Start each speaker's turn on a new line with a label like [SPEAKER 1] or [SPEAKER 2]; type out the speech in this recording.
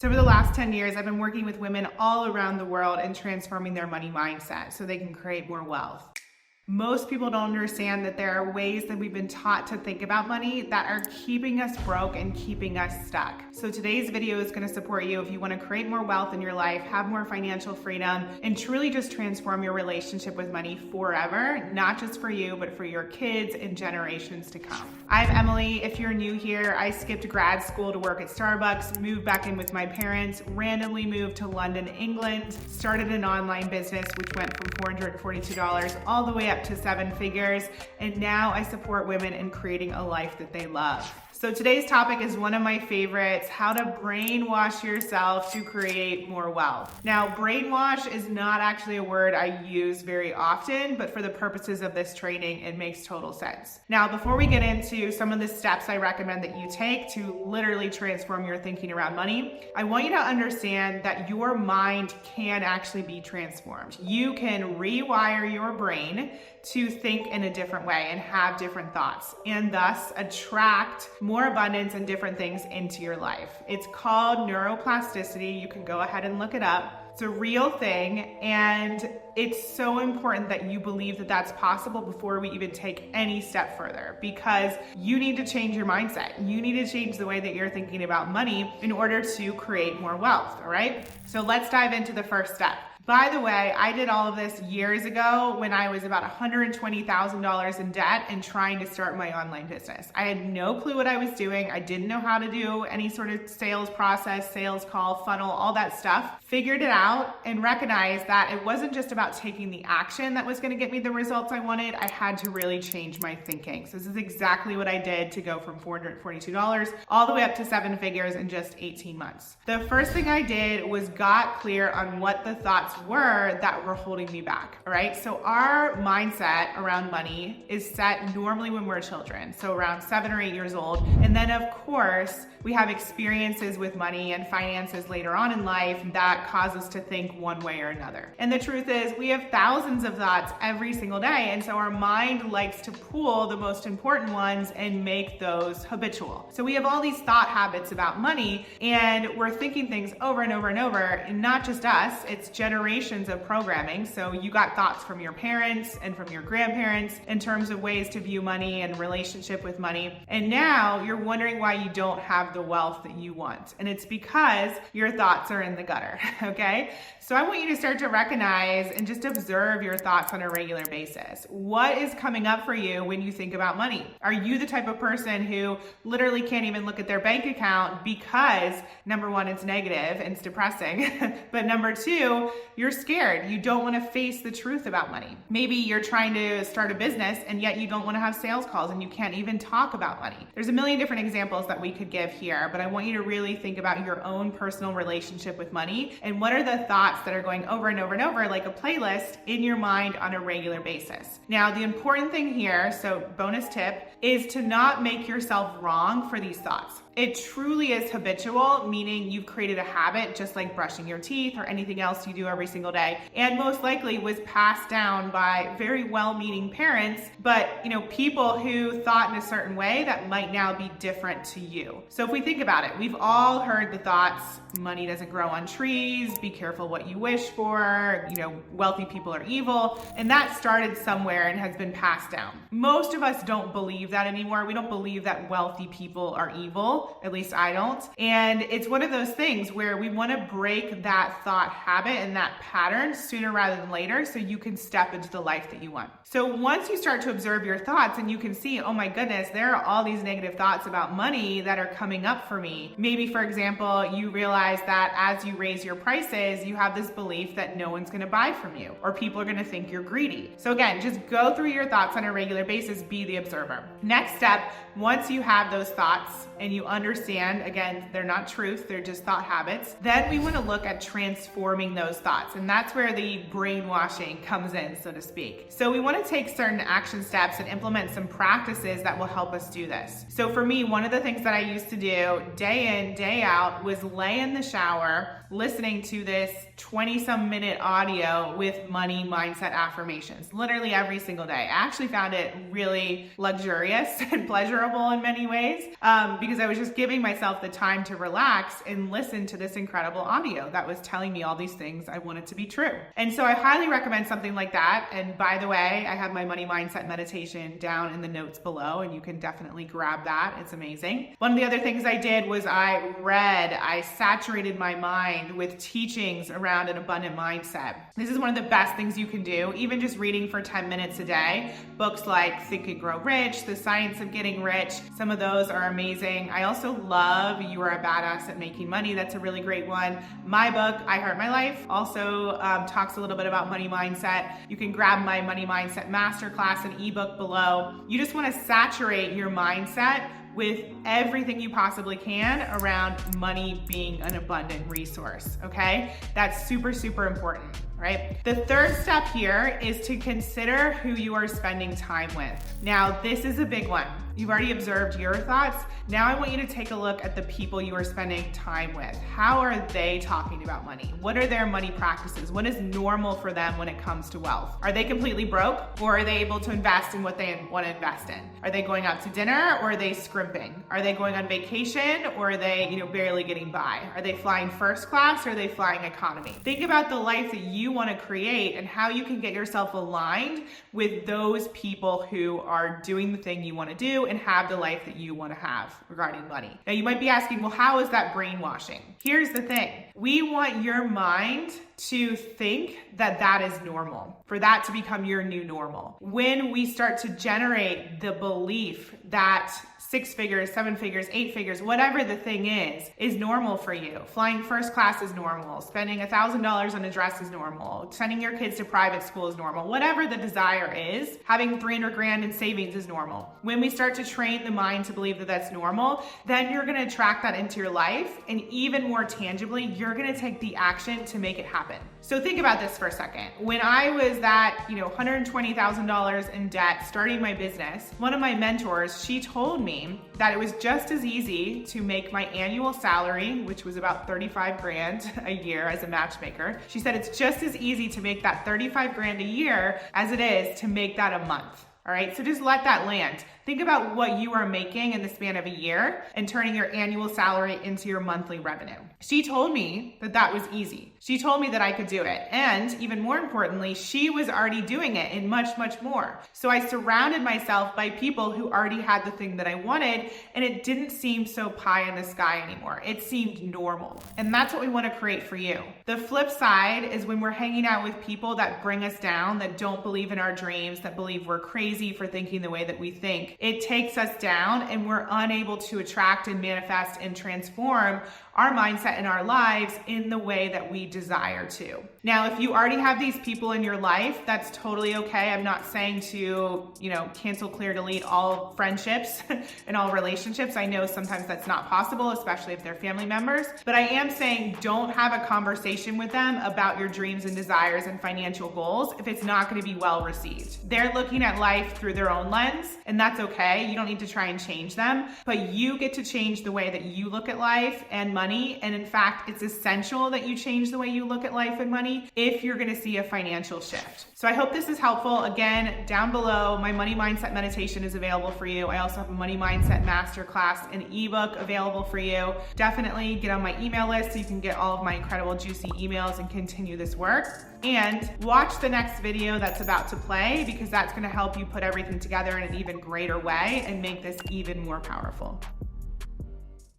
[SPEAKER 1] So over the last 10 years, I've been working with women all around the world and transforming their money mindset so they can create more wealth. Most people don't understand that there are ways that we've been taught to think about money that are keeping us broke and keeping us stuck. So today's video is going to support you if you want to create more wealth in your life, have more financial freedom, and truly just transform your relationship with money forever, not just for you, but for your kids and generations to come. I'm Emily. If you're new here, I skipped grad school to work at Starbucks, moved back in with my parents, randomly moved to London, England, started an online business which went from $442 all the way up to 7 figures, and now I support women in creating a life that they love. So today's topic is one of my favorites, how to brainwash yourself to create more wealth. Now, brainwash is not actually a word I use very often, but for the purposes of this training, it makes total sense. Now, before we get into some of the steps I recommend that you take to literally transform your thinking around money, I want you to understand that your mind can actually be transformed. You can rewire your brain to think in a different way and have different thoughts, and thus attract more abundance and different things into your life. It's called neuroplasticity. You can go ahead and look it up. It's a real thing, and it's so important that you believe that that's possible before we even take any step further, because you need to change your mindset. You need to change the way that you're thinking about money in order to create more wealth, all right? So let's dive into the first step. By the way, I did all of this years ago when I was about $120,000 in debt and trying to start my online business. I had no clue what I was doing. I didn't know how to do any sort of sales process, sales call, funnel, all that stuff. Figured it out and recognized that it wasn't just about taking the action that was going to get me the results I wanted. I had to really change my thinking. So this is exactly what I did to go from $442 all the way up to 7 figures in just 18 months. The first thing I did was got clear on what the thoughts were that were holding me back, all right? So our mindset around money is set normally when we're children, so around 7 or 8 years old. And then of course, we have experiences with money and finances later on in life that cause us to think one way or another. And the truth is, we have thousands of thoughts every single day, and so our mind likes to pull the most important ones and make those habitual. So we have all these thought habits about money, and we're thinking things over and over and over, and not just us, it's generations of programming. So you got thoughts from your parents and from your grandparents in terms of ways to view money and relationship with money. And now you're wondering why you don't have the wealth that you want. And it's because your thoughts are in the gutter, okay? So I want you to start to recognize and just observe your thoughts on a regular basis. What is coming up for you when you think about money? Are you the type of person who literally can't even look at their bank account because number one, it's negative and it's depressing, but number two, you're scared. You don't want to face the truth about money. Maybe you're trying to start a business and yet you don't want to have sales calls and you can't even talk about money. There's a million different examples that we could give here, but I want you to really think about your own personal relationship with money and what are the thoughts that are going over and over and over like a playlist in your mind on a regular basis. Now, the important thing here, so bonus tip, is to not make yourself wrong for these thoughts. It truly is habitual, meaning you've created a habit just like brushing your teeth or anything else you do every single day, and most likely was passed down by very well-meaning parents, but people who thought in a certain way that might now be different to you. So if we think about it, we've all heard the thoughts, money doesn't grow on trees, be careful what you wish for, wealthy people are evil, and that started somewhere and has been passed down. Most of us don't believe that anymore. We don't believe that wealthy people are evil. At least I don't. And it's one of those things where we want to break that thought habit and that pattern sooner rather than later so you can step into the life that you want. So once you start to observe your thoughts and you can see, oh my goodness, there are all these negative thoughts about money that are coming up for me. Maybe, for example, you realize that as you raise your prices, you have this belief that no one's going to buy from you or people are going to think you're greedy. So again, just go through your thoughts on a regular basis, be the observer. Next step, once you have those thoughts and you understand, again, they're not truth, they're just thought habits, then we want to look at transforming those thoughts. And that's where the brainwashing comes in, so to speak. So we want to take certain action steps and implement some practices that will help us do this. So for me, one of the things that I used to do day in, day out was lay in the shower listening to this 20-some minute audio with money mindset affirmations, literally every single day. I actually found it really luxurious and pleasurable in many ways because I was just giving myself the time to relax and listen to this incredible audio that was telling me all these things I wanted to be true. And so I highly recommend something like that. And by the way, I have my money mindset meditation down in the notes below, and you can definitely grab that. It's amazing. One of the other things I did was I saturated my mind with teachings around an abundant mindset. This is one of the best things you can do, even just reading for 10 minutes a day. Books like Think and Grow Rich, The Science of Getting Rich, some of those are amazing. I also love You Are a Badass at Making Money. That's a really great one. My book, I Heart My Life, also talks a little bit about money mindset. You can grab my Money Mindset Masterclass and ebook below. You just want to saturate your mindset with everything you possibly can around money being an abundant resource, okay? That's super, super important, right? The third step here is to consider who you are spending time with. Now, this is a big one. You've already observed your thoughts. Now I want you to take a look at the people you are spending time with. How are they talking about money? What are their money practices? What is normal for them when it comes to wealth? Are they completely broke, or are they able to invest in what they want to invest in? Are they going out to dinner, or are they scrimping? Are they going on vacation, or are they, barely getting by? Are they flying first class, or are they flying economy? Think about the life that you want to create and how you can get yourself aligned with those people who are doing the thing you want to do and have the life that you want to have regarding money. Now you might be asking, well, how is that brainwashing? Here's the thing. We want your mind to think that that is normal, for that to become your new normal. When we start to generate the belief that 6 figures, 7 figures, 8 figures, whatever the thing is normal for you. Flying first class is normal. Spending $1,000 on a dress is normal. Sending your kids to private school is normal. Whatever the desire is, having 300 grand in savings is normal. When we start to train the mind to believe that that's normal, then you're gonna attract that into your life, and even more tangibly, you're gonna take the action to make it happen. So think about this for a second. When I was that, $120,000 in debt starting my business, one of my mentors, she told me that it was just as easy to make my annual salary, which was about 35 grand a year as a matchmaker. She said it's just as easy to make that 35 grand a year as it is to make that a month. All right, so just let that land. Think about what you are making in the span of a year and turning your annual salary into your monthly revenue. She told me that that was easy. She told me that I could do it. And even more importantly, she was already doing it and much, much more. So I surrounded myself by people who already had the thing that I wanted, and it didn't seem so pie in the sky anymore. It seemed normal. And that's what we want to create for you. The flip side is when we're hanging out with people that bring us down, that don't believe in our dreams, that believe we're crazy for thinking the way that we think. It takes us down, and we're unable to attract and manifest and transform our mindset in our lives in the way that we desire to. Now, if you already have these people in your life, that's totally okay. I'm not saying to, cancel, clear, delete all friendships and all relationships. I know sometimes that's not possible, especially if they're family members. But I am saying don't have a conversation with them about your dreams and desires and financial goals if it's not going to be well received. They're looking at life through their own lens, and that's okay. You don't need to try and change them, but you get to change the way that you look at life and money. And in fact, it's essential that you change the way you look at life and money if you're going to see a financial shift. So I hope this is helpful. Again, down below, my Money Mindset Meditation is available for you. I also have a Money Mindset Masterclass and ebook available for you. Definitely get on my email list so you can get all of my incredible juicy emails and continue this work. And watch the next video that's about to play, because that's going to help you put everything together in an even greater way and make this even more powerful.